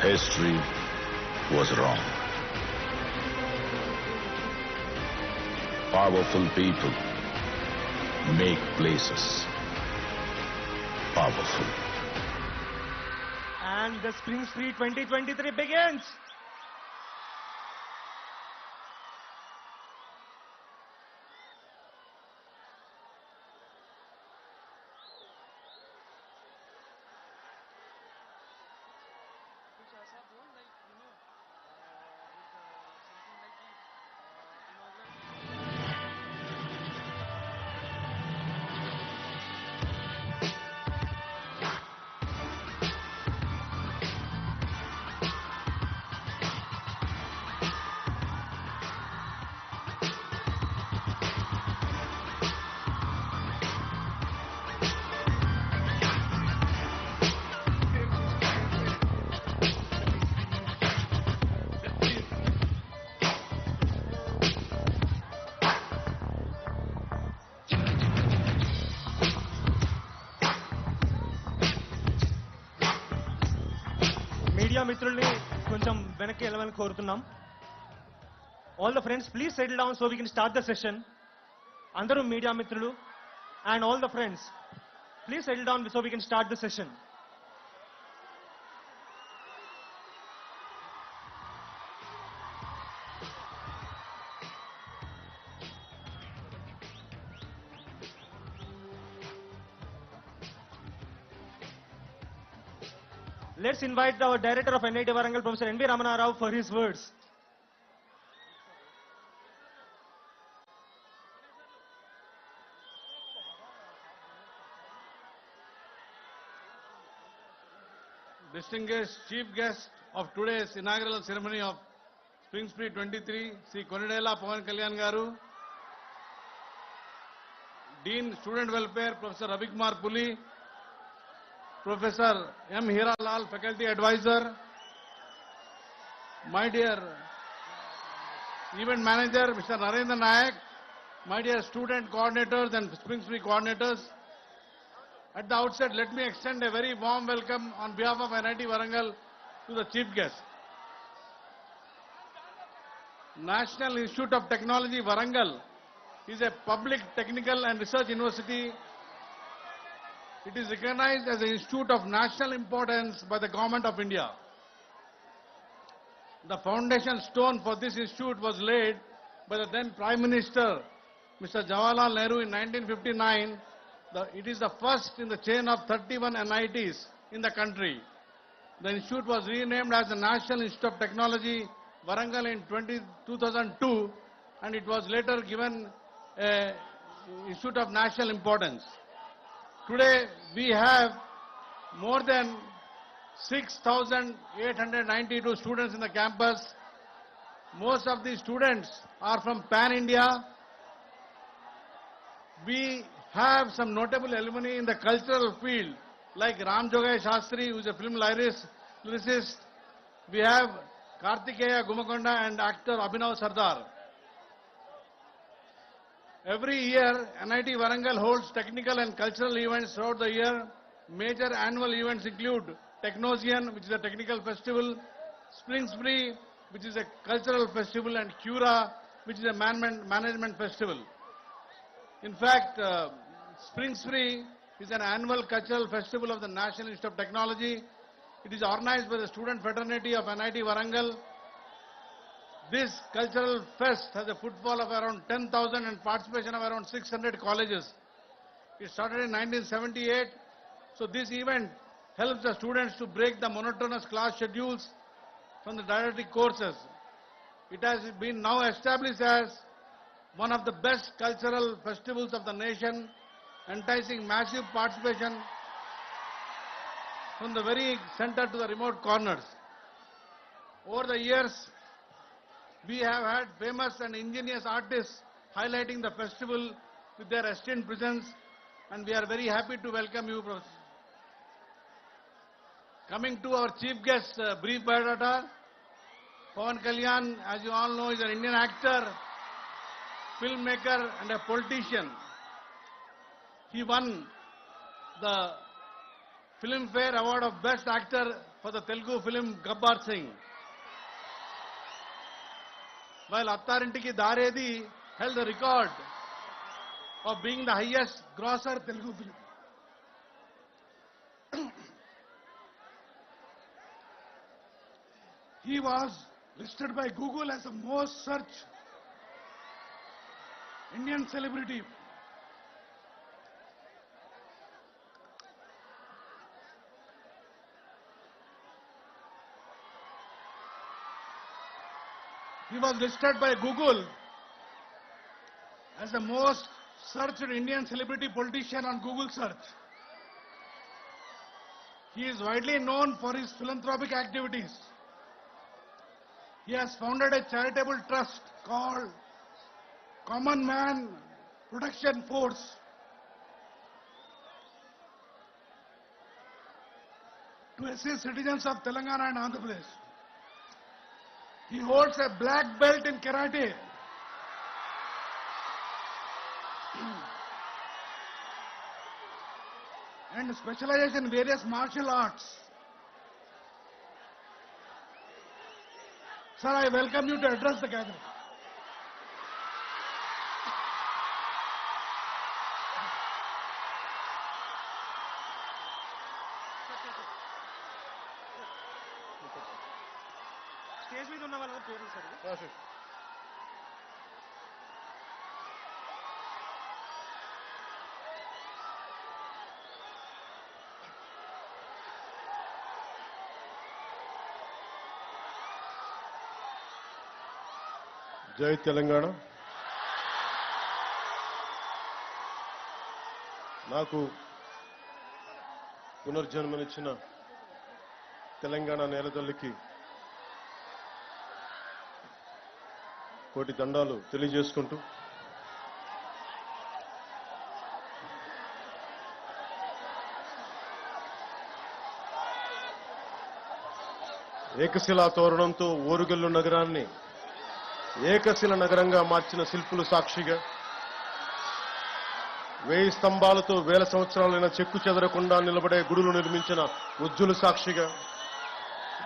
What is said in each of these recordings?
History was wrong. Powerful people make places powerful. And the Spring Spree 2023 begins. Media మిత్రుల్ని కొంచెం వెనక్కి వెళ్ళమని కోరుతున్నాం. All the friends please settle down so we can start the session. అందరూ media మిత్రులు and all the friends please settle down so we can start the session. Let's invite our Director of NIT Warangal, Professor N.V. Ramana Rao, for his words. Distinguished Chief Guest of today's inaugural ceremony of Spring Spree 23, Sri Konidela Pawan Kalyan Garu, Dean Student Welfare, Professor Ravikumar Puli, Professor M. Hira Lal, Faculty Advisor, my dear Event Manager, Mr. Narendra Nayak, my dear student coordinators and Spring Spree coordinators. At the outset, let me extend a very warm welcome on behalf of NIT Warangal to the Chief Guest. National Institute of Technology Warangal is a public technical and research university. It is recognized as an institute of national importance by the Government of India. The foundation stone for this institute was laid by the then Prime Minister, Mr. Jawaharlal Nehru, in 1959. It is the first in the chain of 31 NITs in the country. The institute was renamed as the National Institute of Technology Warangal in 2002, and it was later given an institute of national importance. Today, we have more than 6,892 students in the campus. Most of these students are from Pan-India. We have some notable alumni in the cultural field, like Ram Jogai Shastri, who is a film lyricist. We have Kartikeya Gumakonda and actor Abhinav Sardar. Every year, NIT Warangal holds technical and cultural events throughout the year. Major annual events include Technosian, which is a technical festival, Spring Spree, which is a cultural festival, and Cura, which is a management festival. In fact, Spring Spree is an annual cultural festival of the National Institute of Technology. It is organized by the student fraternity of NIT Warangal. This cultural fest has a footfall of around 10,000 and participation of around 600 colleges. It started in 1978. So this event helps the students to break the monotonous class schedules from the didactic courses. It has been now established as one of the best cultural festivals of the nation, enticing massive participation from the very center to the remote corners. Over the years, we have had famous and ingenious artists highlighting the festival with their esteemed presence, and we are very happy to welcome you, Professor. Coming to our chief guest, brief biodata. Pawan Kalyan, as you all know, is an Indian actor, filmmaker and a politician. He won the Filmfare Award of Best Actor for the Telugu film Gabbar Singh. While Attarintiki Daredi held the record of being the highest grosser Telugu film. He was listed by Google as the most searched Indian celebrity. He was listed by Google as the most searched Indian celebrity politician on Google search. He is widely known for his philanthropic activities. He has founded a charitable trust called Common Man Protection Force to assist citizens of Telangana and Andhra Pradesh. He holds a black belt in karate and specializes in various martial arts. Sir, I welcome you to address the gathering. Stage మీద ఉన్న వాళ్ళ పేరు sir. జై తెలంగాణ. నాకు పునర్జన్మనిచ్చిన తెలంగాణ నేలతల్లికి కోటి దండాలు తెలియజేసుకుంటూ ఏకశిలా తోరణంతో ఓరుగల్లు నగరాన్ని ఏకశిల నగరంగా మార్చిన శిల్పులు సాక్షిగా, 1000 స్తంభాలతో వేల సంవత్సరాలైన చెక్కు చెదరకుండా నిలబడే గుడులు నిర్మించిన ఉజ్జులు సాక్షిగా,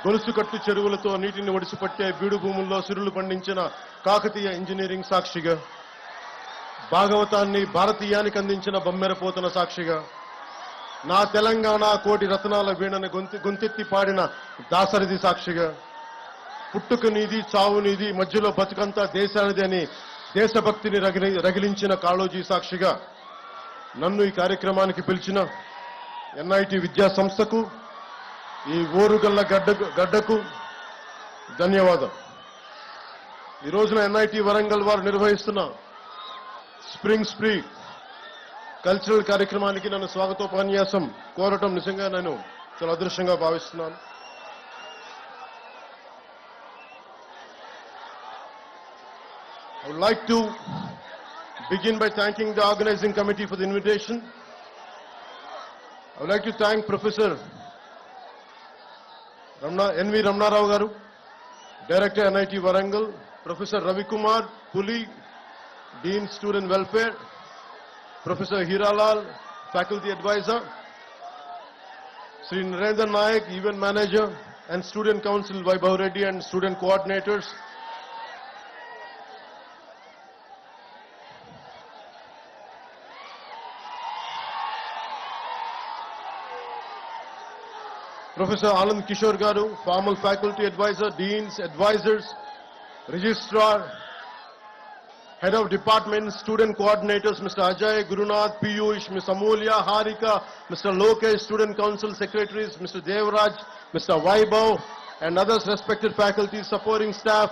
గొలుసుకట్టు చెరువులతో నీటిని ఒడిసిపట్టే బీడు భూముల్లో సిరులు పండించిన కాకతీయ ఇంజనీరింగ్ సాక్షిగా, భాగవతాన్ని భారతీయానికి అందించిన బమ్మెరపోతన సాక్షిగా, నా తెలంగాణ కోటి రత్నాల వీణని గొంతెత్తి పాడిన దాసరిది సాక్షిగా, పుట్టుక నీది చావు నీది మధ్యలో బతుకంతా దేశానిది అని దేశభక్తిని రగిలించిన కాళోజీ సాక్షిగా నన్ను ఈ కార్యక్రమానికి పిలిచిన ఎన్ఐటి విద్యా సంస్థకు, ఈ ఓరుగల్ల గడ్డకు ధన్యవాదం. ఈ రోజున ఎన్ఐటి వరంగల్ వారు నిర్వహిస్తున్న స్ప్రింగ్ స్ప్రీ కల్చరల్ కార్యక్రమానికి నన్ను స్వాగతోపన్యాసం కోరటం నిజంగా నేను చాలా అదృష్టంగా భావిస్తున్నాను. I would like to begin by thanking the organizing committee for the invitation. I would like to thank Professor N.V. Ramna Rao Garu, Director NIT Warangal, Professor Ravi Kumar Puli, Dean Student Welfare, Professor Hiralal, Faculty Advisor, Sri Narendra Nayak, Event Manager, and Student Council Vaibhav Reddy and Student Coordinators. Professor Anand Kishore Garu, Formal Faculty Advisor, Deans, Advisors, Registrar, Head of Department, Student Coordinators, Mr. Ajay, Gurunath, Piyush, Ms. Amulya, Harika, Mr. Lokesh, Student Council Secretaries, Mr. Devraj, Mr. Vaibhav, and others respected faculty, supporting staff,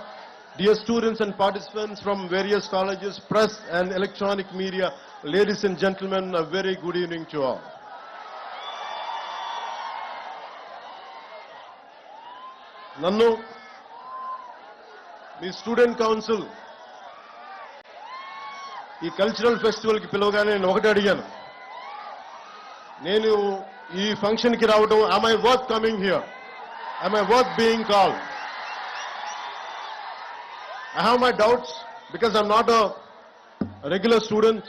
dear students and participants from various colleges, press and electronic media, ladies and gentlemen, a very good evening to all. నన్ను మీ student council ఈ cultural ఫెస్టివల్కి పిలవగానే నేను ఒకటి అడిగాను, నేను ఈ ఫంక్షన్కి రావడం, am I worth coming here? Am I worth being called? I have my doubts because I'm not a regular student.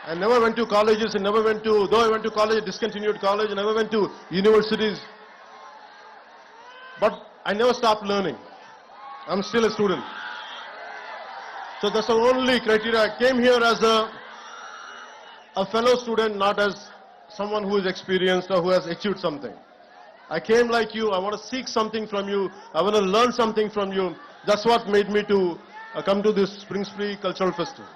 I never went to colleges, though I went to college, discontinued college, I never went to universities. But I never stopped learning. I'm still a student. So that's the only criteria. I came here as a fellow student, not as someone who is experienced or who has achieved something. I came like you. I want to seek something from you. I want to learn something from you. That's what made me to come to this Spring Spree Cultural Festival.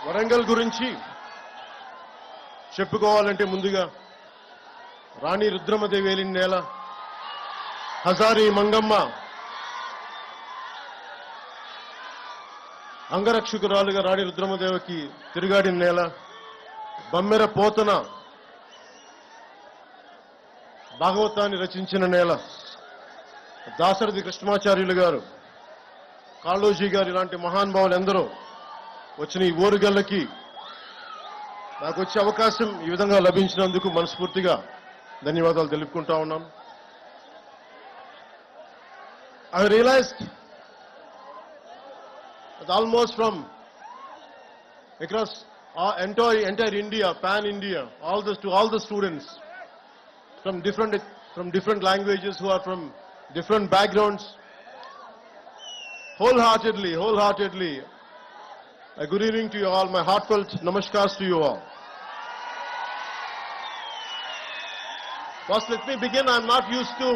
Warangal గురించి చెప్పుకోవాలంటే ముందుగా రాణి రుద్రమదేవి వేలిన నేల, హజారి మంగమ్మ అంగరక్షకురాలుగా రాణి రుద్రమదేవికి తిరుగాడిన నేల, బమ్మెర పోతన భాగవతాన్ని రచించిన నేల, దాశరథి కృష్ణమాచార్యులు గారు, కాళోజీ గారు ఇలాంటి మహానుభావులు ఎందరో వచ్చిన ఈ ఓరుగల్లకి నాకు వచ్చే అవకాశం ఈ విధంగా లభించినందుకు మనస్ఫూర్తిగా ధన్యవాదాలు తెలుపుకుంటా ఉన్నాం. I realized that almost from across entire India, pan-India, to all the students from different languages who are from different backgrounds, wholeheartedly, a good evening to you all. My heartfelt namaskars to you all. First, let me begin. I'm not used to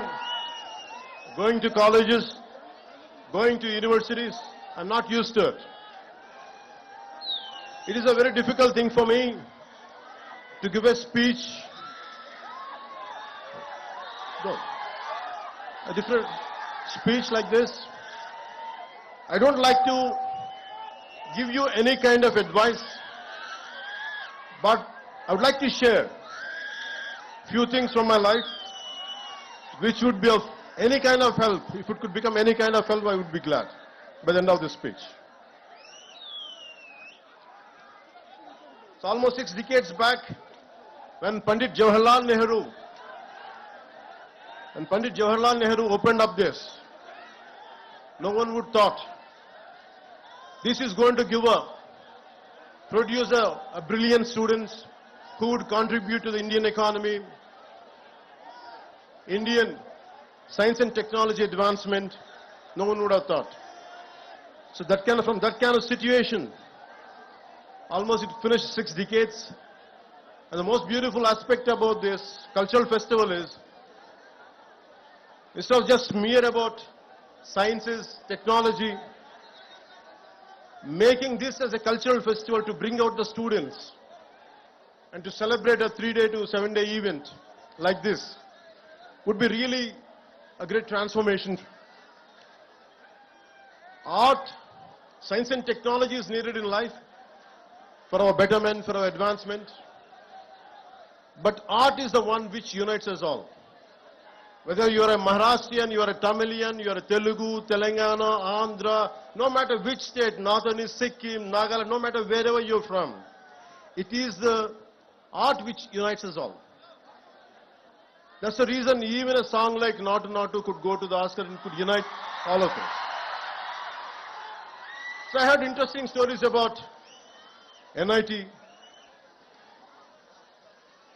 going to colleges, going to universities. I'm not used to it. It is a very difficult thing for me to give a speech, a different speech like this. I don't like to give you any kind of advice, but I would like to share few things from my life which would be of any kind of help. If it could become any kind of help, I would be glad by the end of this speech. It's almost 6 decades back when Pandit Jawaharlal Nehru opened up this. No one would thought this is going to produce a brilliant students who would contribute to the Indian economy, Indian science and technology advancement. No one would have thought. So from that kind of situation, almost it finished 6 decades. And the most beautiful aspect about this cultural festival is, instead of just mere about sciences, technology, making this as a cultural festival to bring out the students and to celebrate a 3-day to 7-day event like this would be really a great transformation. Art, science and technology is needed in life for our betterment, for our advancement. But art is the one which unites us all. Whether you are a Maharashtrian, you are a Tamilian, you are a Telugu, Telangana, Andhra, no matter which state, northern is Sikkim, Nagaland, no matter wherever you're from, it is the art which unites us all. That's the reason even a song like Natu Natu could go to the Oscar and could unite all of us. So I heard interesting stories about NIT.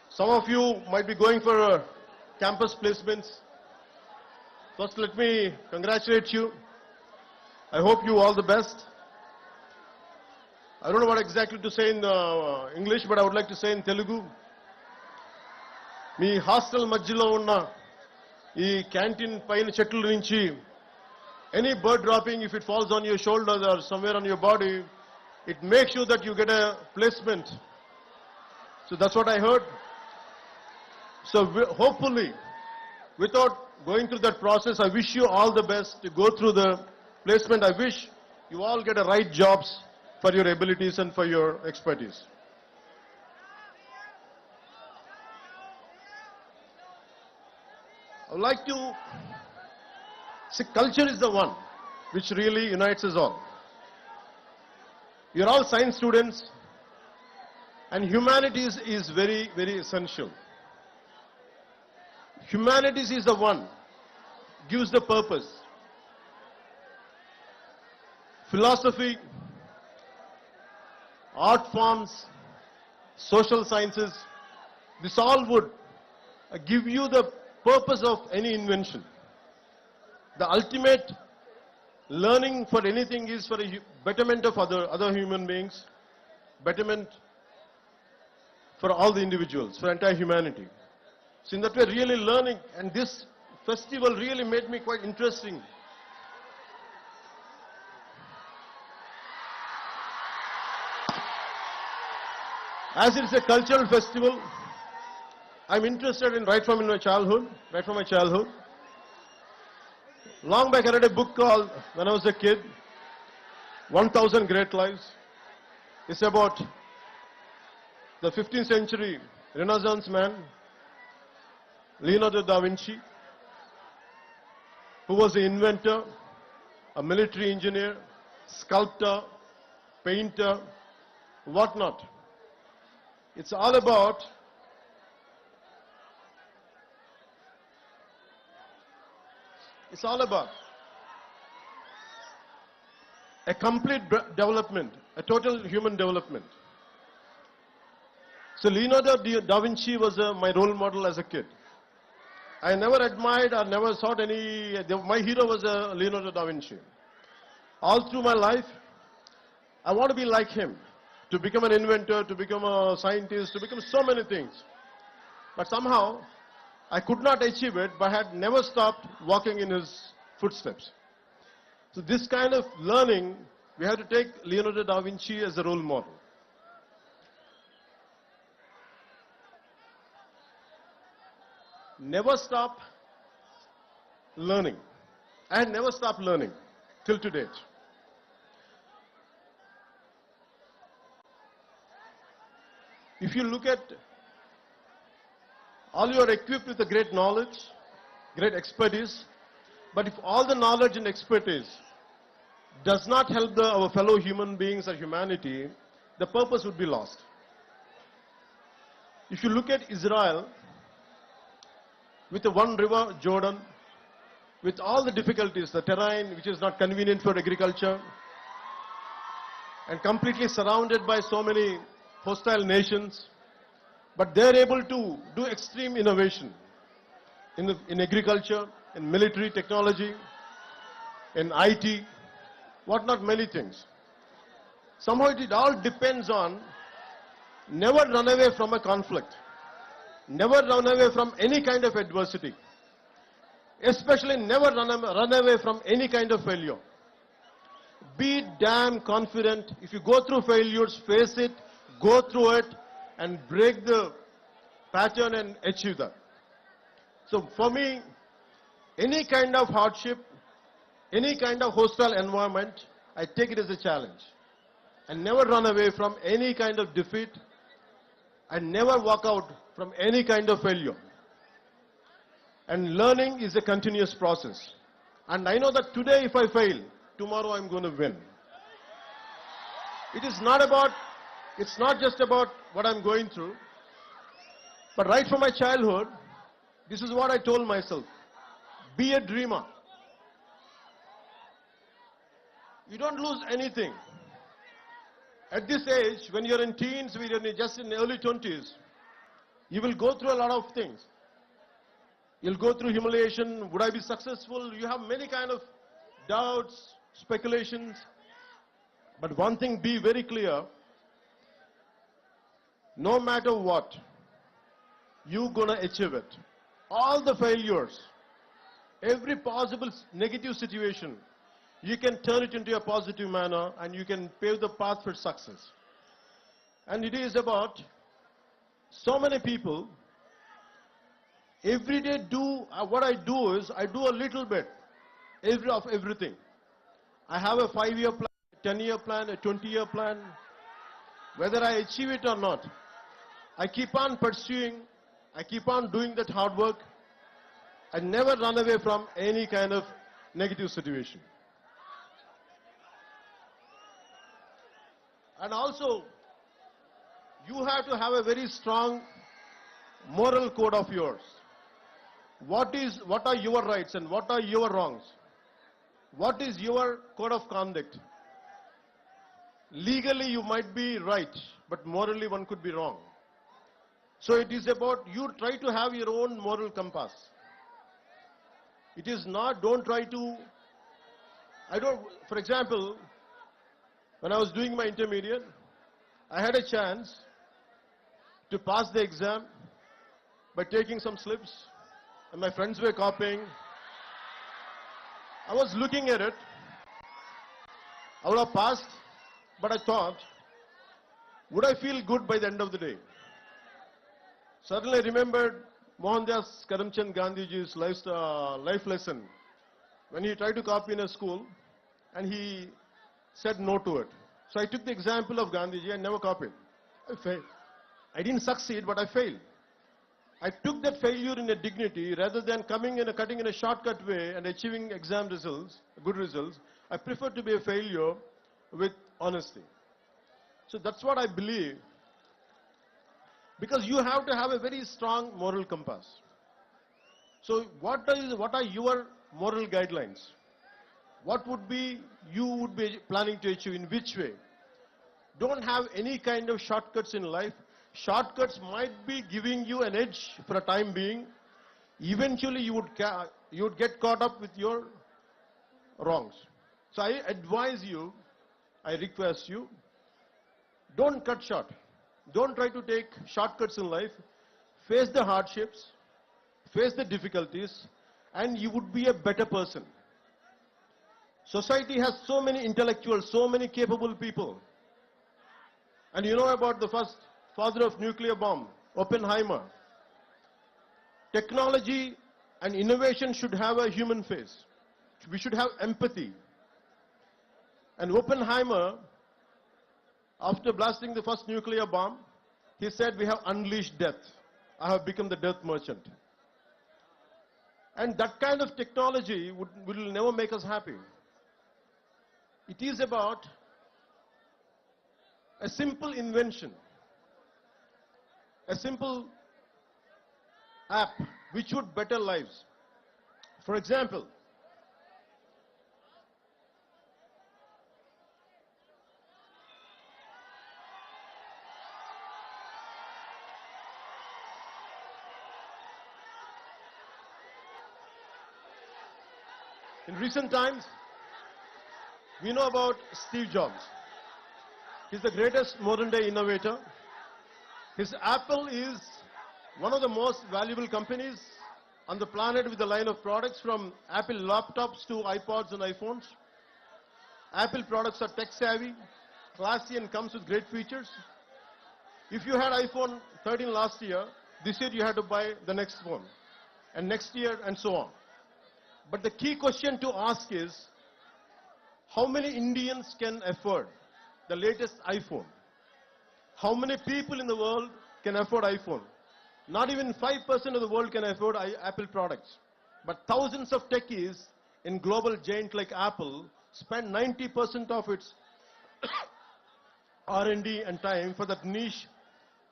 Some of you might be going for campus placements. First, let me congratulate you. I hope you all the best. I don't know what exactly to say in English, but I would like to say in Telugu. Me hostel మధ్యలో ఉన్న ఈ canteen పైన చెట్ల నుంచి any bird dropping, if it falls on your shoulder or somewhere on your body, it makes sure that you get a placement. So that's what I heard. So hopefully, without going through that process, I wish you all the best to go through the placement. I wish you all get the right jobs for your abilities and for your expertise. I would like to say culture is the one which really unites us all. You're all science students, and humanities is very, very essential. Humanities is the one, gives the purpose. Philosophy, art forms, social sciences, this all would give you the purpose of any invention. The ultimate learning for anything is for a betterment of other human beings, betterment for all the individuals, for entire humanity. So in that way, really learning, and this festival really made me quite interesting. As it's a cultural festival, I'm interested in right from my childhood. Long back I read a book called, when I was a kid, 1000 Great Lives. It's about the 15th century Renaissance man, Leonardo da Vinci, who was an inventor, a military engineer, sculptor, painter, whatnot. It's all about a complete development, a total human development. So Leonardo da Vinci was my role model as a kid. I never admired or never thought my hero was Leonardo da Vinci. All through my life, I want to be like him, to become an inventor, to become a scientist, to become so many things. But somehow, I could not achieve it, but had never stopped walking in his footsteps. So this kind of learning, we have to take Leonardo da Vinci as a role model. Never stop learning. I had never stopped learning till to date. If you look at, all you are equipped with a great knowledge, great expertise, but if all the knowledge and expertise does not help our fellow human beings or humanity, the purpose would be lost. If you look at Israel, with the one river, Jordan, with all the difficulties, the terrain which is not convenient for agriculture, and completely surrounded by so many hostile nations, but they're able to do extreme innovation in agriculture, in military technology, in IT, whatnot, many things. Somehow it all depends on never run away from a conflict. Never run away from any kind of adversity. Especially never run away from any kind of failure. Be damn confident. If you go through failures, face it, go through it, and break the pattern and achieve that. So for me, any kind of hardship, any kind of hostile environment, I take it as a challenge. And never run away from any kind of defeat, and never walk out from any kind of failure. And learning is a continuous process. And I know that today if I fail, tomorrow I'm going to win. It's not just about what I'm going through, but right from my childhood, this is what I told myself. Be a dreamer. You don't lose anything. At this age, when you're in teens, when you're just in the early 20s, you will go through a lot of things. You'll go through humiliation. Would I be successful? You have many kind of doubts, speculations. But one thing, be very clear. No matter what, you're going to achieve it. All the failures, every possible negative situation, you can turn it into a positive manner and you can pave the path for success. And it is about so many people, every day what I do is, I do a little bit of everything. I have a 5-year plan, a 10-year plan, a 20-year plan. Whether I achieve it or not, I keep on pursuing, I keep on doing that hard work. I never run away from any kind of negative situation. And also, you have to have a very strong moral code of yours. what are your rights and what are your wrongs? What is your code of conduct? Legally you might be right, but morally one could be wrong. So it is about you try to have your own moral compass. It is not, don't try to, for example, when I was doing my intermediate, I had a chance to pass the exam by taking some slips, and my friends were copying. I was looking at it. I would have passed, but I thought, would I feel good by the end of the day? Suddenly I remembered Mohandas Karamchand Gandhiji's life lesson when he tried to copy in a school and he said no to it. So I took the example of Gandhiji and never copied. I failed. I didn't succeed, but I failed. I took that failure in a dignity rather than cutting in a shortcut way and achieving exam results, good results. I prefer to be a failure with honesty. So that's what I believe. Because you have to have a very strong moral compass. So what are your moral guidelines? What would be you would be planning to achieve, in which way? Don't have any kind of shortcuts in life. Shortcuts might be giving you an edge for a time being. Eventually you would get caught up with your wrongs. So I advise you, I request you, don't cut short. Don't try to take shortcuts in life. Face the hardships, face the difficulties, and you would be a better person. Society has so many intellectuals, so many capable people. And you know about the first father of nuclear bomb, Oppenheimer. Technology and innovation should have a human face. We should have empathy. And Oppenheimer, after blasting the first nuclear bomb, he said, we have unleashed death. I have become the death merchant. And that kind of technology will never make us happy. It is about a simple invention, a simple app which would better lives. For example, in recent times, we know about Steve Jobs. He's the greatest modern day innovator. His Apple is one of the most valuable companies on the planet with a line of products from Apple laptops to iPods and iPhones. Apple products are tech savvy, classy and comes with great features. If you had iPhone 13 last year, this year you had to buy the next one, and next year and so on. But the key question to ask is, how many Indians can afford the latest iPhone? How many people in the world can afford iPhone? Not even 5% of the world can afford Apple products. But thousands of techies in global giant like Apple spend 90% of its R&D and time for that niche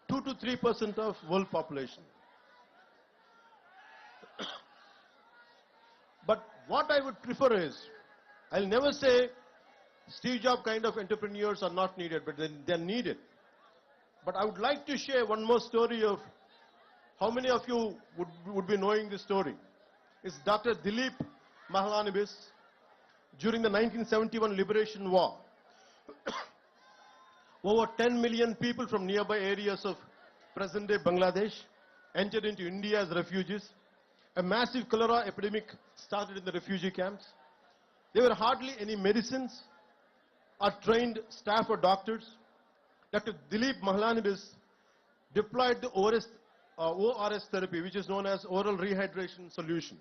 2 to 3% of world population. But what I would prefer is, I'll never say Steve Jobs kind of entrepreneurs are not needed, but they're needed. But I would like to share one more story of how many of you would be knowing this story. It's Dr. Dilip Mahlanibis during the 1971 Liberation War. Over 10 million people from nearby areas of present-day Bangladesh entered into India as refugees. A massive cholera epidemic started in the refugee camps. There were hardly any medicines or trained staff or doctors. Dr. Dilip Mahlanibis deployed the ORS therapy, which is known as oral rehydration solution,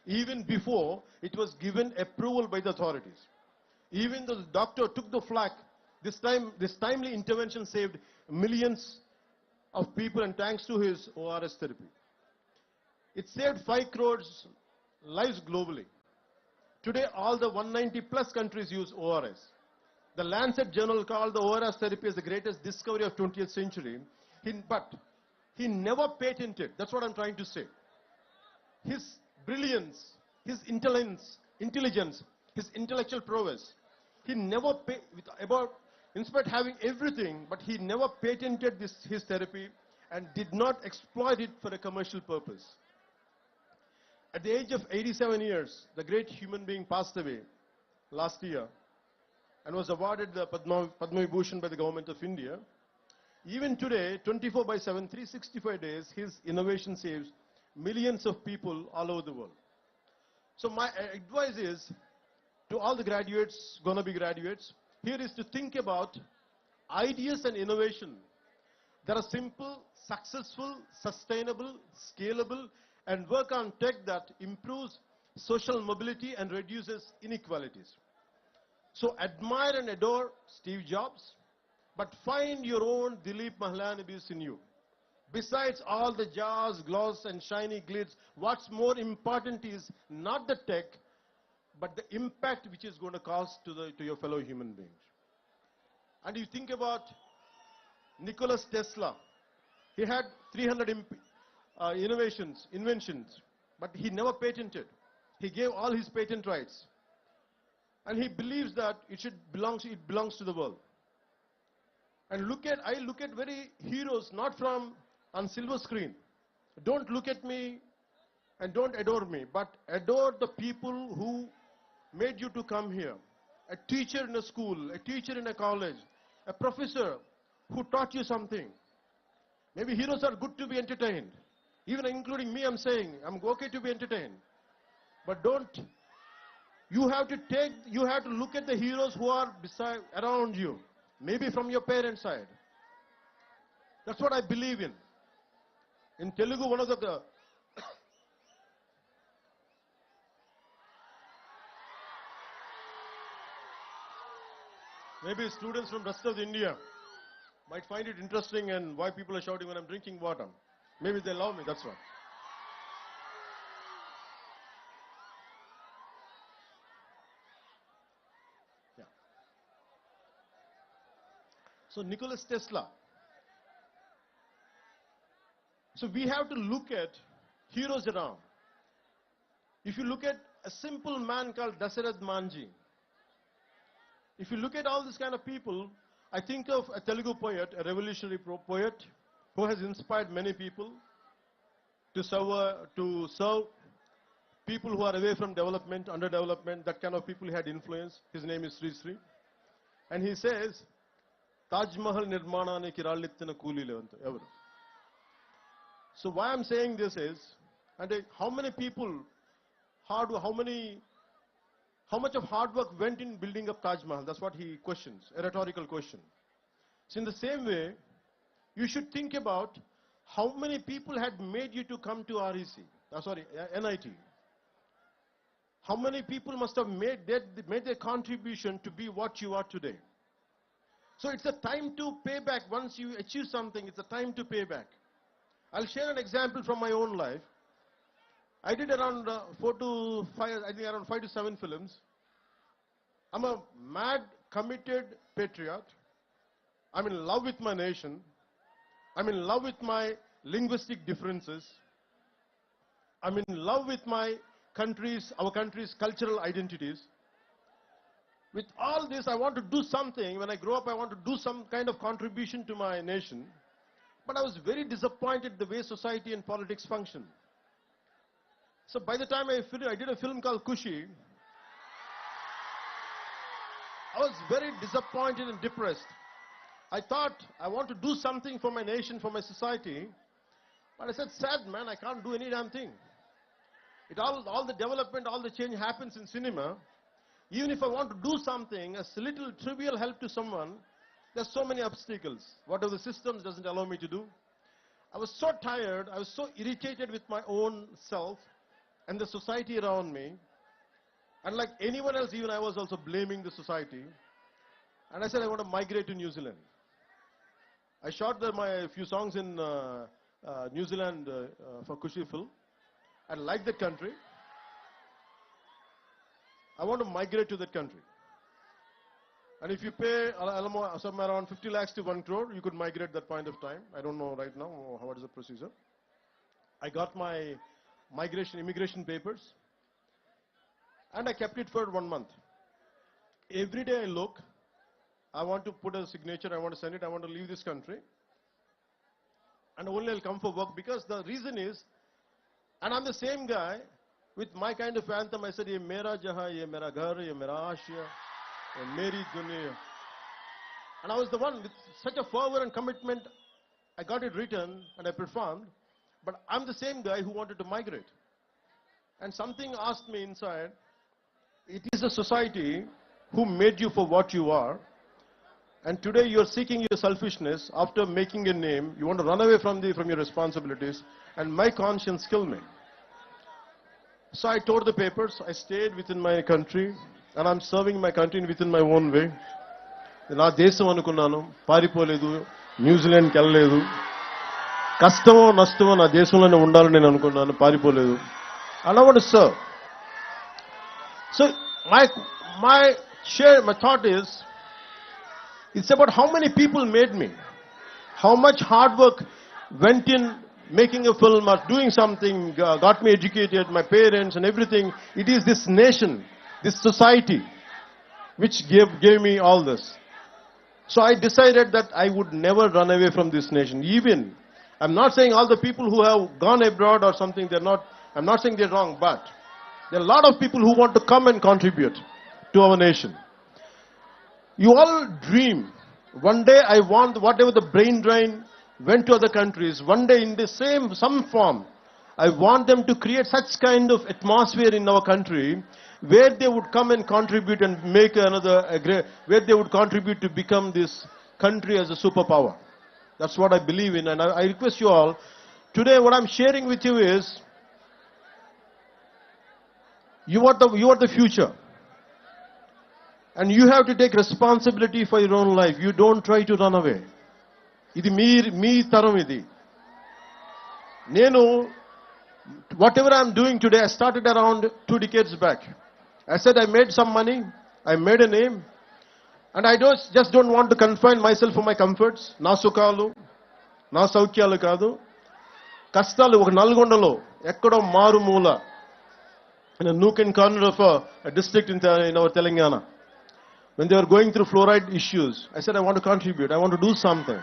even before it was given approval by the authorities. Even though the doctor took the flak, this timely intervention saved millions of people, and thanks to his ORS therapy. It saved 5 crores lives globally. Today, all the 190 plus countries use ORS. The Lancet journal called the ORS therapy as the greatest discovery of 20th century. But he never patented. That's what I'm trying to say. his brilliance, his intelligence, his intellectual prowess. He never in spite having everything, but he never patented his therapy and did not exploit it for a commercial purpose. At the age of 87 years, the great human being passed away last year and was awarded the Padma Vibhushan by the government of India. Even today, 24/7, 365 days, his innovation saves millions of people all over the world. So my advice is to all the graduates, gonna be graduates, here is to think about ideas and innovation that are simple, successful, sustainable, scalable, and work on tech that improves social mobility and reduces inequalities. So admire and adore Steve Jobs, but find your own Dilip Mahlanabis in you. Besides all the jazz, gloss, and shiny glitz, what's more important is not the tech, but the impact which is going to cause to your fellow human beings. And you think about Nikola Tesla. He had 300 inventions, but he never patented. He gave all his patent rights. And he believes that it belongs to the world. And I look at very heroes, not on silver screen. Don't look at me and don't adore me, but adore the people who made you to come here. A teacher in a school, a teacher in a college, a professor who taught you something. Maybe heroes are good to be entertained. Even including me, I'm saying, I'm okay to be entertained. But you have to look at the heroes who are around you. Maybe from your parents' side. That's what I believe in. In Telugu, one of the maybe students from rest of India might find it interesting and why people are shouting when I'm drinking water. Maybe they love me, that's why. Yeah. So Nikola Tesla. So we have to look at heroes around. If you look at a simple man called Dasarath Manji, if you look at all these kind of people, I think of a Telugu poet, a revolutionary poet, who has inspired many people to serve people who are away from development, underdevelopment, that kind of people he had influence. His name is Sri Sri. And he says, Taj Mahal nirmananiki rallittina kooli levanta evaru. So why I'm saying this is, how many people, how much of hard work went in building up Taj Mahal? That's what he questions, a rhetorical question. So in the same way, you should think about how many people had made you to come to NIT. How many people must have made their contribution to be what you are today. So it's a time to pay back. Once you achieve something, it's a time to pay back. I'll share an example from my own life. I did around 5 to 7 films. I'm a mad, committed patriot. I'm in love with my nation. I'm in love with my linguistic differences. I'm in love with our country's cultural identities. With all this, I want to do something. When I grow up, I want to do some kind of contribution to my nation. But I was very disappointed the way society and politics function. So by the time I did a film called Kushi, I was very disappointed and depressed. I thought I want to do something for my nation, for my society. But I said, sad man, I can't do any damn thing. All the development, all the change happens in cinema. Even if I want to do something, a little trivial help to someone, there's so many obstacles. Whatever the systems doesn't allow me to do. I was so tired, I was so irritated with my own self and the society around me. And like anyone else, even I was also blaming the society. And I said, I want to migrate to New Zealand. I shot my few songs in New Zealand for Kushi film. I like that country. I want to migrate to that country. And if you pay somewhere around 50 lakhs to 1 crore, you could migrate that point of time. I don't know right now what is the procedure. I got my immigration papers, and I kept it for 1 month. Every day I look, I want to put a signature, I want to send it, I want to leave this country, and only I'll come for work, because the reason is, and I'm the same guy, with my kind of anthem, I said, ye mera jahan, ye mera ghar, ye mera aashiya, ye meri duniya. And I was the one with such a fervor and commitment, I got it written and I performed, but I'm the same guy who wanted to migrate. And something asked me inside, it is a society who made you for what you are, and today you're seeking your selfishness. After making a name, you want to run away from your responsibilities, and my conscience killed me. So I tore the papers, I stayed within my country, and I'm serving my country within my own way. నా దేశం అనుకున్నాను, పారిపోలేదు, న్యూజిలాండ్కి వెళ్ళలేదు, కష్టమో నష్టమో నా దేశంలోనే ఉండాలని నేను అనుకున్నాను, పారిపోలేదు. And I want to serve. So my thought is, it's about how many people made me, how much hard work went in making a film or doing something, got me educated, my parents and everything. It is this nation, this society, which gave me all this. So I decided that I would never run away from this nation. Even, I'm not saying all the people who have gone abroad or something, I'm not saying they're wrong, but there are a lot of people who want to come and contribute to our nation. You all dream. One day I want, whatever the brain drain went to other countries, one day in the some form, I want them to create such kind of atmosphere in our country where they would come and contribute and make where they would contribute to become this country as a superpower. That's what I believe in, and I request you all, today what I'm sharing with you is, you are the future. And you have to take responsibility for your own life. You don't try to run away. Idi me taram idi. Nenu, whatever I'm doing today, I started around 2 decades back. I said I made some money, I made a name, and I just don't want to confine myself for my comforts. Na sukalu, na saukyalu kadu. Kastalu oka Nalgondalo, ekkado maru moola, in a nook and corner of a district in our Telangana. When they were going through fluoride issues, I said I want to contribute, I want to do something.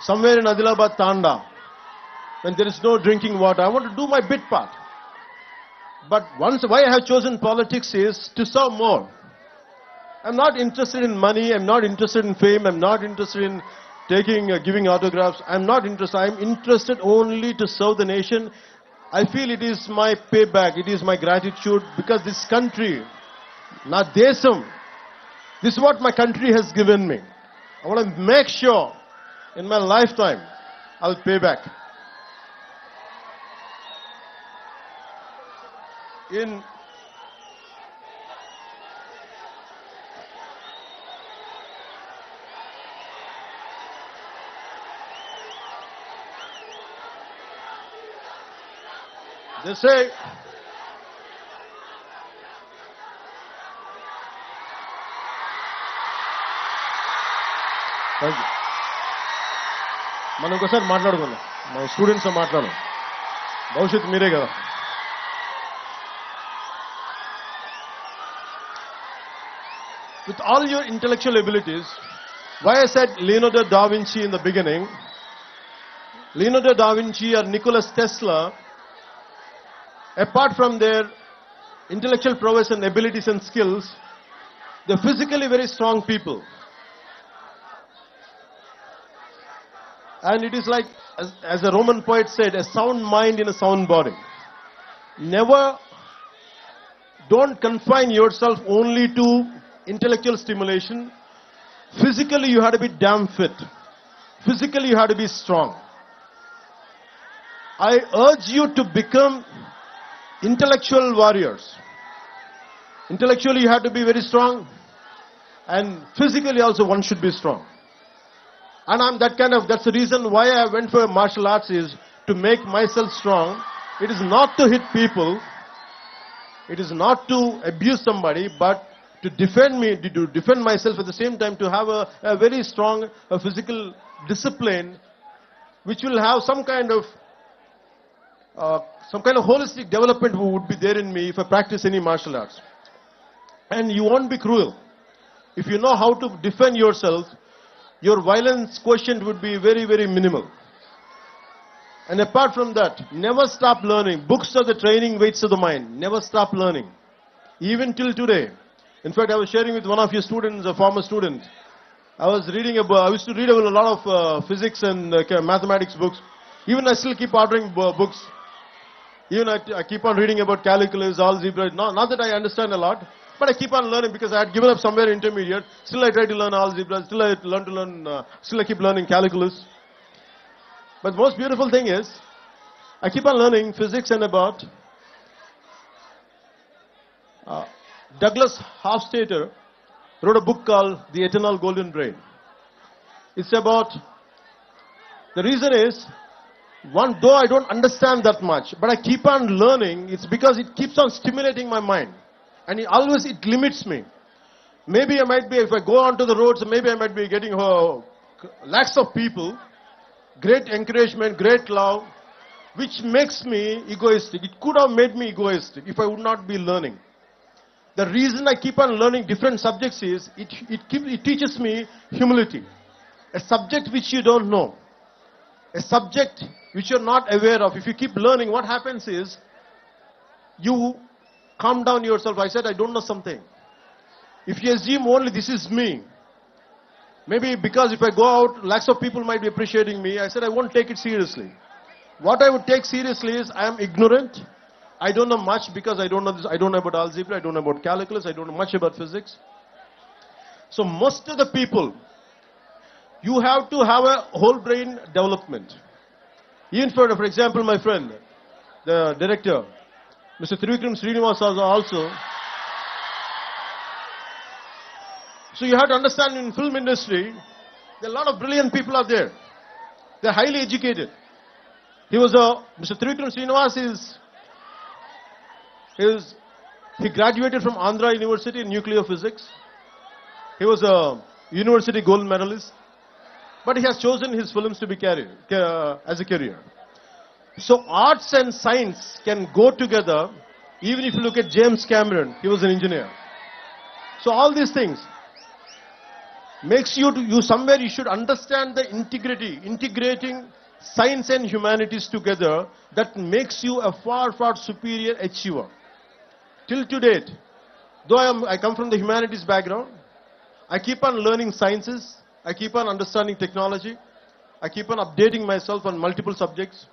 Somewhere in Adilabad Tanda, when there is no drinking water, I want to do my bit part. But why I have chosen politics is to serve more. I'm not interested in money, I'm not interested in fame, I'm not interested in giving autographs, I'm not interested. I'm interested only to serve the nation. I feel it is my payback, it is my gratitude, because this country, na desam, this is what my country has given me. I want to make sure in my lifetime I'll pay back. They say, thank you. మనం ఒకసారి మాట్లాడుకుందాం, మన students మాట్లాడు, భవిష్యత్తు మీరే కదా. With all your intellectual abilities, why I said Leonardo da Vinci in the beginning, Leonardo da Vinci or Nikola Tesla, apart from their intellectual prowess and abilities and skills, they're physically very strong people. And it is like, as a Roman poet said, a sound mind in a sound body. Don't confine yourself only to intellectual stimulation. Physically you have to be damn fit. Physically you have to be strong. I urge you to become intellectual warriors. Intellectually you have to be very strong, and physically also one should be strong. And that's the reason why I went for martial arts, is to make myself strong. It is not to hit people, it is not to abuse somebody, but to defend myself, at the same time to have a very strong physical discipline, which will have some kind of some kind of holistic development would be there in me if I practice any martial arts. And you won't be cruel. If you know how to defend yourself, your violence quotient would be very, very minimal. And apart from that, never stop learning. Books are the training weights of the mind. Never stop learning. Even till today. In fact, I was sharing with one of your students, a former student. I used to read a lot of physics and mathematics books. Even I still keep ordering books. Even I keep on reading about calculus, algebra. Not that I understand a lot, but I keep on learning because I had given up somewhere intermediate. Still I try to learn algebra. Still I keep learning calculus. But the most beautiful thing is, I keep on learning physics and about Douglas Hofstadter wrote a book called The Eternal Golden Brain. It's about, the reason is, though I don't understand that much, but I keep on learning, it's because it keeps on stimulating my mind. And it limits me. Maybe I might be, if I go onto the roads, maybe I might be getting lakhs of people, great encouragement, great love, which makes me egoistic. It could have made me egoistic if I would not be learning. The reason I keep on learning different subjects is, it teaches me humility. A subject which you don't know, a subject which you're not aware of, if you keep learning, what happens is, you calm down yourself. I said, I don't know something. If you assume only this is me, maybe because if I go out, lakhs of people might be appreciating me, I said I won't take it seriously. What I would take seriously is, I am ignorant. I don't know much because I don't know this. I don't know about algebra. I don't know about calculus. I don't know much about physics. So most of the people, you have to have a whole brain development. Even for example, my friend, the director, Mr. Trivikram Srinivas also. So you have to understand, in film industry, there are a lot of brilliant people are there. They're highly educated. Mr. Trivikram Srinivas he graduated from Andhra University in nuclear physics. He was a university gold medalist. But he has chosen his films to be as a career. So arts and science can go together. Even if you look at James Cameron, he was an engineer. So all these things makes you somewhere you should understand the integrating science and humanities together, that makes you a far, far superior achiever. Till to date, though I come from the humanities background, I keep on learning sciences, I keep on understanding technology, I keep on updating myself on multiple subjects.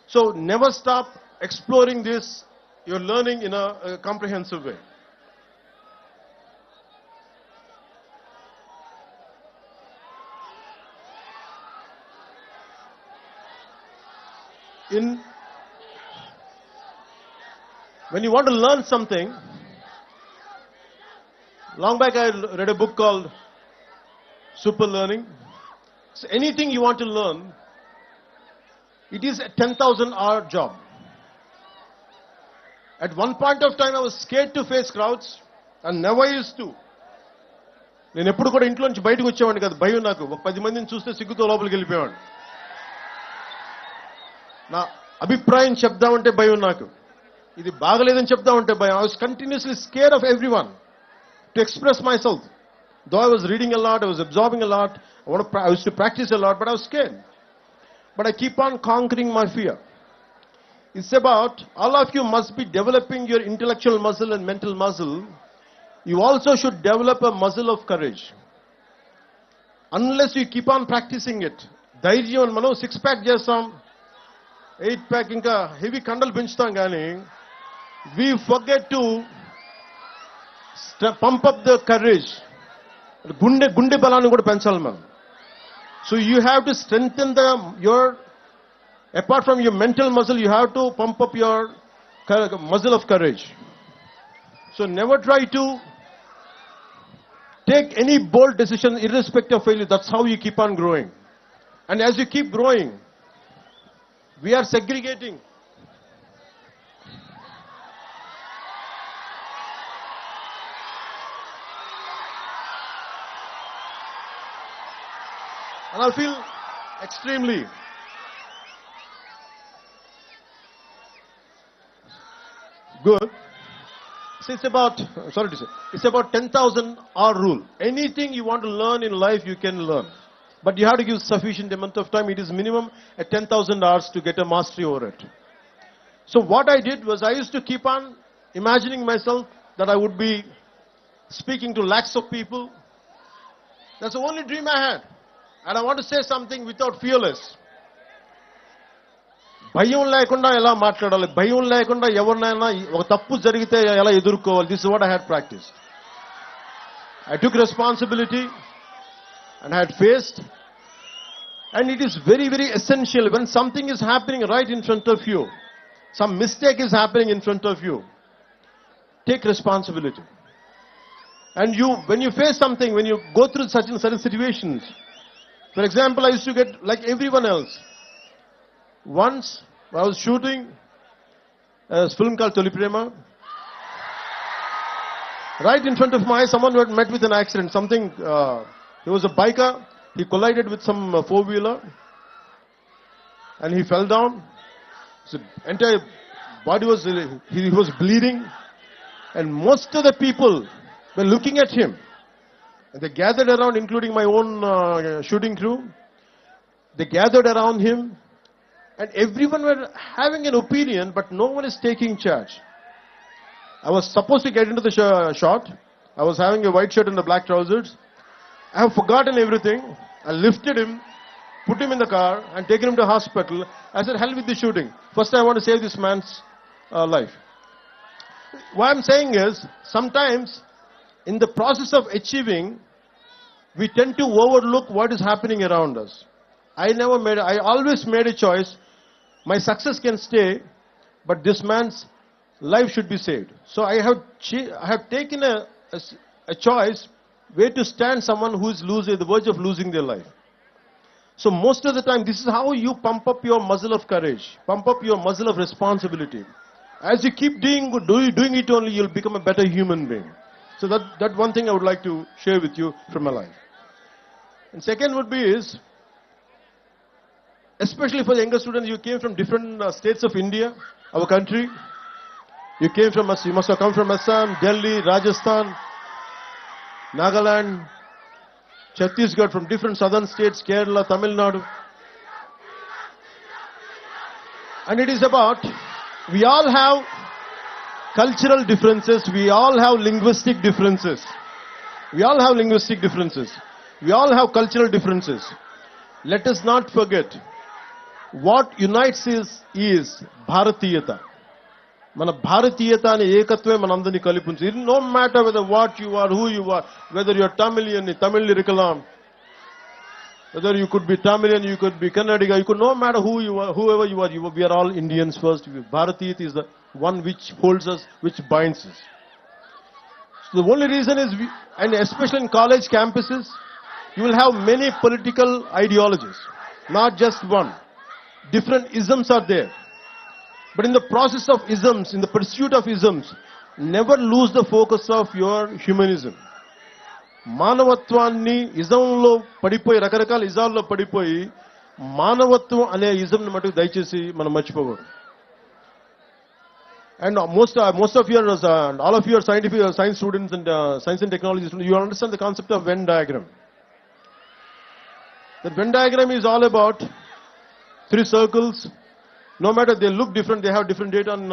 So never stop exploring this, you're learning in a comprehensive way. When you want to learn something, long back I read a book called Super Learning. So anything you want to learn, it is a 10,000-hour job. At one point of time, I was scared to face crowds and never used to. నేను ఎప్పుడు కూడా ఇంట్లో నుంచి బయటకు వచ్చేవాడిని కాదు, భయం నాకు. 10 మందిని చూస్తే సిగ్గుతో లోపలికి వెళ్ళిపోయేవాడిని. నా అభిప్రాయం చెప్దామంటే భయం నాకు. ఇది బాగలేదని చెప్దామంటే భయం. I was continuously scared of everyone to express myself. Though I was reading a lot, I was absorbing a lot, I used to practice a lot, but I was scared. But I keep on conquering my fear. It's about, all of you must be developing your intellectual muscle and mental muscle. You also should develop a muscle of courage. Unless you keep on practicing it. ధైర్యం, మనం 6-pack చేస్తాం, 8-pack ఇంకా heavy కండలు పెంచుతాం కానీ, we forget to pump up the courage. గుండె బలాన్ని కూడా పెంచాలి మనం. So you have to strengthen apart from your mental muscle, you have to pump up your muscle of courage. So never try to take any bold decision irrespective of failure. That's how you keep on growing. And as you keep growing, we are segregating. And I feel extremely Good. So it's about, sorry to say, it's about 10,000 hour rule. Anything you want to learn in life, you can learn. But you have to give sufficient amount of time. It is minimum at 10,000 hours to get a mastery over it. So what I did was I used to keep on imagining myself that I would be speaking to lakhs of people. That's the only dream I had. And I want to say something without fearless. భయం లేకుండా ఎలా మాట్లాడాలి, భయం లేకుండా ఎవరినైనా ఒక తప్పు జరిగితే ఎలా ఎదుర్కోవాలి. This is what I had practiced. I took responsibility and I had faced. And it is very, very essential when something is happening right in front of you, some mistake is happening in front of you, take responsibility. And when you face something, when you go through certain situations, for example, I used to get like everyone else. Once I was shooting a film called Toli Prema. Right in front of my eyes, someone had met with an accident. He was a biker. He collided with some four-wheeler and he fell down. His entire body he was bleeding, and most of the people were looking at him. And they gathered around, including my own shooting crew. They gathered around him, and everyone were having an opinion, but no one is taking charge. I was supposed to get into the shot. I was having a white shirt and the black trousers. I have forgotten everything. I lifted him, put him in the car, and taken him to hospital. I said, hell with the shooting. First, I want to save this man's life. What I'm saying is, sometimes in the process of achieving, we tend to overlook what is happening around us. I always made a choice. My success can stay, but this man's life should be saved. So I have taken a choice where to stand someone who is at the verge of losing their life. So most of the time, this is how you pump up your muscle of courage, pump up your muscle of responsibility. As you keep doing it only, you'll become a better human being. So that one thing I would like to share with you from my life. And second would be is, especially for the younger students, you came from different states of India, our country. You must have come from Assam, Delhi, Rajasthan, Nagaland, Chhattisgarh, from different southern states, Kerala, Tamil Nadu. And it is about, we all have cultural differences, we all have linguistic differences. We all have linguistic differences. We all have cultural differences. Let us not forget, what unites is Bharatiyata. మన భారతీయత అనే ఏకత్వమే మనందరినీ కలిపించింది. No matter whether what you are, who you are, whether you are Tamilian, Tamil irikalam, whether you could be Tamilian, you could be Kannadiga, no matter who you are, whoever you are, we are all Indians first. Bharatiyata is the one which holds us, which binds us. So the only reason is, and especially in college campuses, you will have many political ideologies, not just one. Different isms are there. But in the process of isms, in the pursuit of isms, never lose the focus of your humanism. మానవత్వాన్ని ఇజంలో పడిపోయి, రకరకాల ఇజాల్లో పడిపోయి, మానవత్వం అనే ఇజంని మటుకు దయచేసి మనం మర్చిపోకూడదు. And most of you are, all of you are science students and science and technology students, you understand the concept of Venn diagram. The Venn diagram is all about three circles. No matter they look different, they have different data on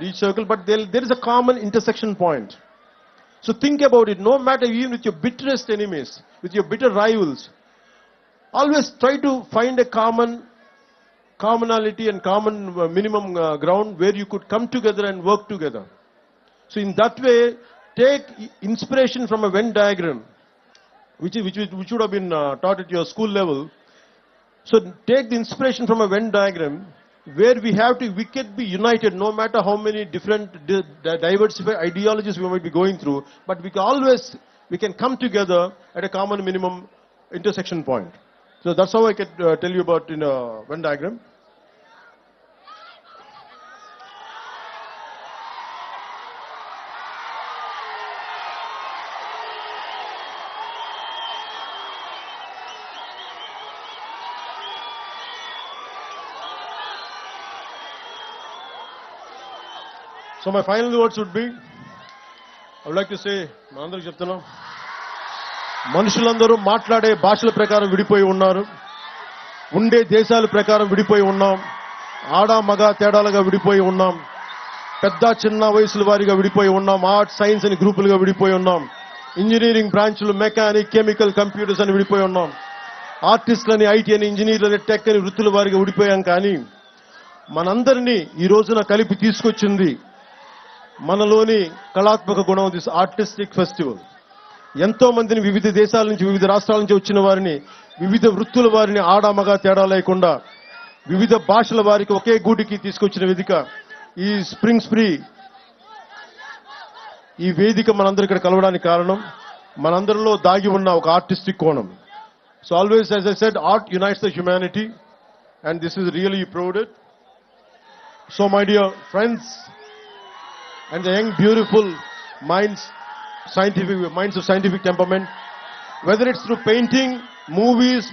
each circle, but there is a common intersection point. So think about it. No matter, even with your bitterest enemies, with your bitter rivals, always try to find a commonality and common minimum ground where you could come together and work together. So in that way, take inspiration from a Venn diagram, which would have been taught at your school level. So take the inspiration from a Venn diagram, where we can be united no matter how many different diversified ideologies we might be going through, but we can come together at a common minimum intersection point. So that's how I can tell you about in a Venn diagram. So my final words would be, I would like to say, మనందరికీ చెప్తున్నాం, మనుషులందరూ మాట్లాడే భాషల ప్రకారం విడిపోయి ఉన్నారు, ఉండే దేశాల ప్రకారం విడిపోయి ఉన్నాం, ఆడ మగ తేడాలుగా విడిపోయి ఉన్నాం, పెద్ద చిన్న వయసుల వారిగా విడిపోయి ఉన్నాం, ఆర్ట్స్ సైన్స్ అని గ్రూపులుగా విడిపోయి ఉన్నాం, ఇంజనీరింగ్ బ్రాంచ్లు మెకానిక్ కెమికల్ కంప్యూటర్స్ అని విడిపోయి ఉన్నాం, ఆర్టిస్టులని ఐటీ అని ఇంజనీర్లని టెక్ అని వృత్తుల వారిగా విడిపోయాం. కానీ మనందరినీ ఈ రోజున కలిపి తీసుకొచ్చింది మనలోని కళాత్మక గుణం, దిస్ ఆర్టిస్టిక్ ఫెస్టివల్. ఎంతో మందిని వివిధ దేశాల నుంచి వివిధ రాష్ట్రాల నుంచి వచ్చిన వారిని, వివిధ వృత్తుల వారిని ఆడ మగ తేడా లేకుండా వివిధ భాషల వారికి ఒకే గూటికి తీసుకొచ్చిన వేదిక ఈ స్ప్రింగ్ స్ప్రీ. ఈ వేదిక మనందరూ ఇక్కడ కలవడానికి కారణం మనందరిలో దాగి ఉన్న ఒక ఆర్టిస్టిక్ కోణం. So always, as I said, art unites the humanity and this is really prouded. So my dear friends and the young beautiful minds of scientific temperament, whether it's through painting, movies,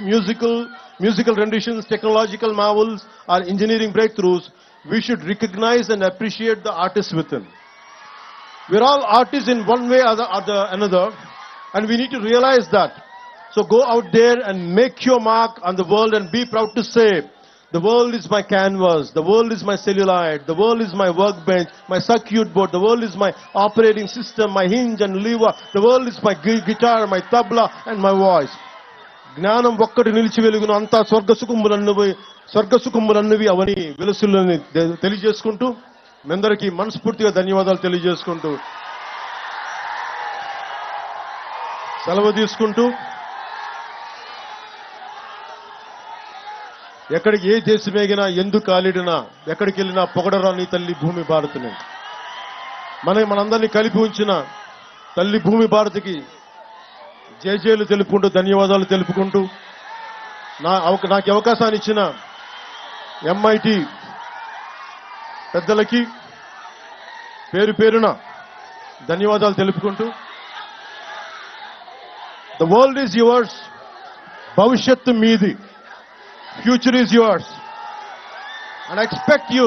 musical renditions, technological marvels or engineering breakthroughs, we should recognize and appreciate the artists within. We're all artists in one way or the another, and we need to realize that. So go out there and make your mark on the world and be proud to say, the world is my canvas, the world is my celluloid, the world is my workbench, my circuit board, the world is my operating system, my hinge and lever, the world is my guitar, my tabla and my voice. జ్ఞానం ఒక్కటి నిలిచి వెలుగును, అంతా స్వర్గసుఖములన్నవి అవని వెలుసులని తెలియజేసుకుంటూ, మీ అందరికీ మనస్ఫూర్తిగా ధన్యవాదాలు తెలియజేసుకుంటూ సెలవు తీసుకుంటూ, ఎక్కడికి ఏ దేశమేగినా ఎందుకు కాలిడినా ఎక్కడికి వెళ్ళినా పొగడరా నీ తల్లి భూమి భారతిని. మనందరినీ కలిపి ఉంచిన తల్లి భూమి భారతికి జేజేలు తెలుపుకుంటూ, ధన్యవాదాలు తెలుపుకుంటూ, నాకు అవకాశాన్ని ఇచ్చిన ఎంఐటి పెద్దలకి పేరు పేరున ధన్యవాదాలు తెలుపుకుంటూ, ద వరల్డ్ ఈజ్ యువర్స్, భవిష్యత్తు మీది, future is yours, and I expect you,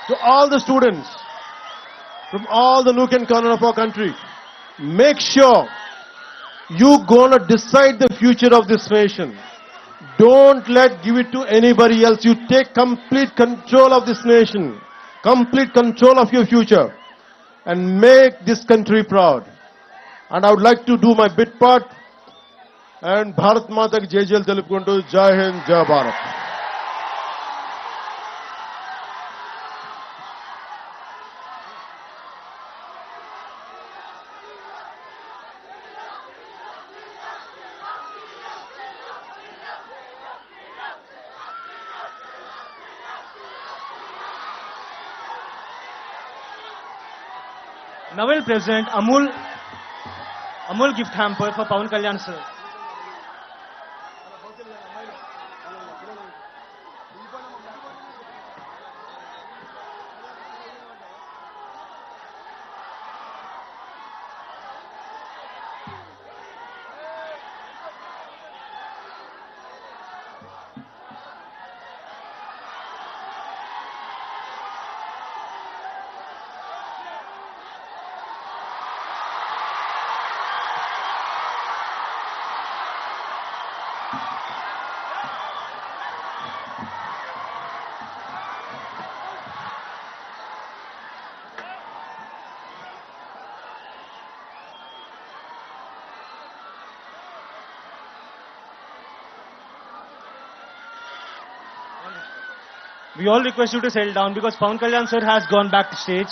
to all the students from all the nook and corner of our country, make sure you gonna decide the future of this nation. Don't give it to anybody else. You take complete control of this nation, complete control of your future, and make this country proud. And I would like to do my bit part and Bharat మాతకి జేజేలు తెలుపుకుంటూ, జై హింద్, జై Bharat. Now we'll present Amul gift hamper for Pawan Kalyan sir. We all request you to settle down because Pawan Kalyan sir has gone back to stage.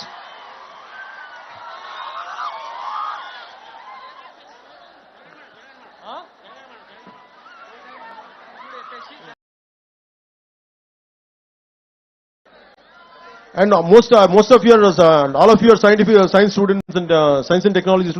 And most of you are, all of you are science students and science and technology students.